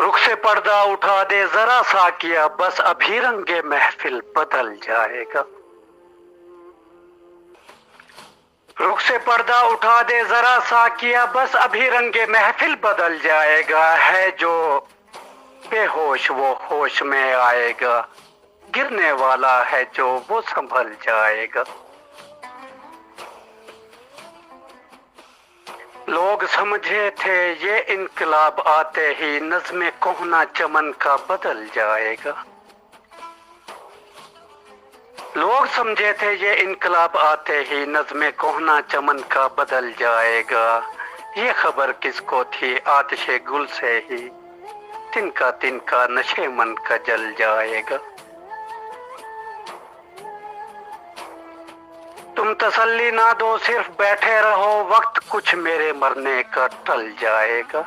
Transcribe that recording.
रुख से पर्दा उठा दे जरा सा किया, बस अभी रंगे महफिल बदल जाएगा। रुख से पर्दा उठा दे जरा सा किया, बस अभी रंगे महफिल बदल जाएगा। है जो बेहोश वो होश में आएगा, गिरने वाला है जो वो संभल जाएगा। लोग समझे थे ये इनकलाब आते ही नज़्मे कोहना चमन का बदल जाएगा। लोग समझे थे ये इनकलाब आते ही नज़्मे कोहना चमन का बदल जाएगा। ये खबर किसको थी आतिशे गुल से ही, तिनका तिनका नशे मन का जल जाएगा। तुम तसल्ली ना दो सिर्फ बैठे रहो, वक्त कुछ मेरे मरने का टल जाएगा।